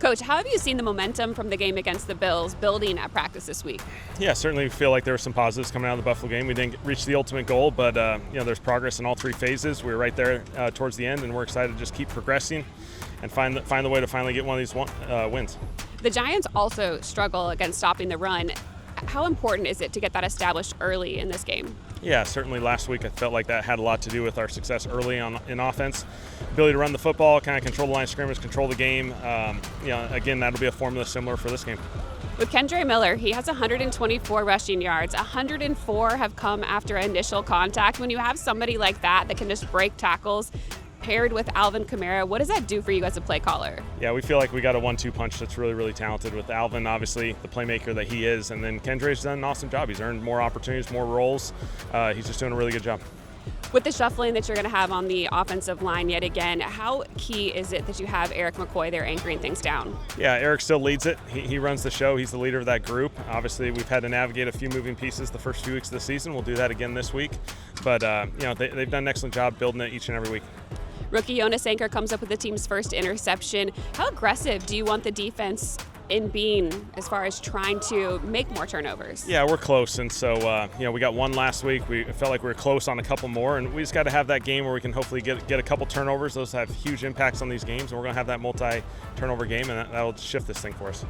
Coach, how have you seen the momentum from the game against the Bills building at practice this week? Yeah, certainly feel like there were some positives coming out of the Buffalo game. We didn't reach the ultimate goal, but there's progress in all three phases. We were right there towards the end, and we're excited to just keep progressing and find the way to finally get one of these wins. The Giants also struggle against stopping the run. How important is it to get that established early in this game? Yeah, certainly last week I felt like that had a lot to do with our success early on in offense. Ability to run the football, kind of control the line of scrimmage, control the game. Again, that'll be a formula similar for this game. With Kendre Miller, he has 124 rushing yards. 104 have come after initial contact. When you have somebody like that can just break tackles, paired with Alvin Kamara, what does that do for you as a play caller? Yeah, we feel like we got a 1-2 punch that's really, really talented with Alvin, obviously the playmaker that he is, and then Kendre's done an awesome job. He's earned more opportunities, more roles. He's just doing a really good job. With the shuffling that you're going to have on the offensive line yet again, how key is it that you have Eric McCoy there anchoring things down? Yeah, Eric still leads it. He runs the show. He's the leader of that group. Obviously, we've had to navigate a few moving pieces the first few weeks of the season. We'll do that again this week. But, they've done an excellent job building it each and every week. Rookie Jonas Anker comes up with the team's first interception. How aggressive do you want the defense in being as far as trying to make more turnovers? Yeah, we're close, and so we got one last week. We felt like we were close on a couple more, and we just got to have that game where we can hopefully get a couple turnovers. Those have huge impacts on these games, and we're going to have that multi-turnover game, and that'll shift this thing for us.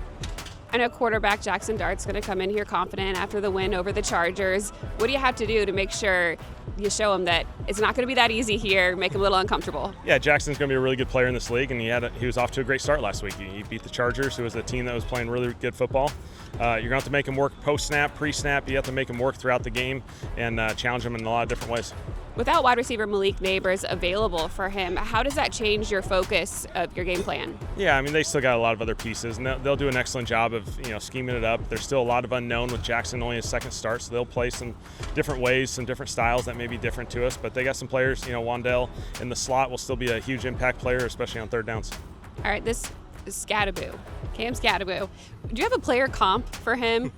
I know quarterback Jackson Dart's going to come in here confident after the win over the Chargers. What do you have to do to make sure you show him that it's not going to be that easy here, make him a little uncomfortable? Yeah, Jackson's going to be a really good player in this league, and he was off to a great start last week. He beat the Chargers, who was a team that was playing really good football. You're going to have to make him work post-snap, pre-snap. You have to make him work throughout the game and challenge him in a lot of different ways. Without wide receiver Malik Neighbors available for him, how does that change your focus of your game plan? Yeah, they still got a lot of other pieces, and they'll do an excellent job of scheming it up. There's still a lot of unknown with Jackson only his second start, so they'll play some different ways, some different styles that may be different to us. But they got some players. Wandell in the slot will still be a huge impact player, especially on third downs. All right, this is Scattaboo. Cam Scattaboo. Do you have a player comp for him?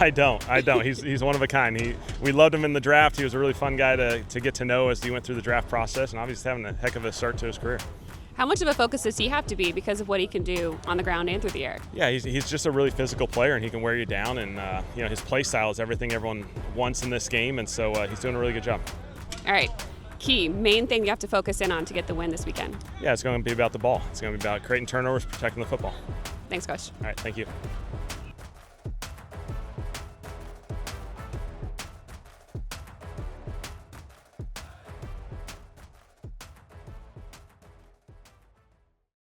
I don't. He's one of a kind. We loved him in the draft. He was a really fun guy to get to know as he went through the draft process, and obviously having a heck of a start to his career. How much of a focus does he have to be because of what he can do on the ground and through the air? Yeah, he's just a really physical player, and he can wear you down, and his play style is everything everyone wants in this game, and so he's doing a really good job. All right. Main thing you have to focus in on to get the win this weekend? Yeah, it's going to be about the ball. It's going to be about creating turnovers, protecting the football. Thanks, Coach. All right, thank you.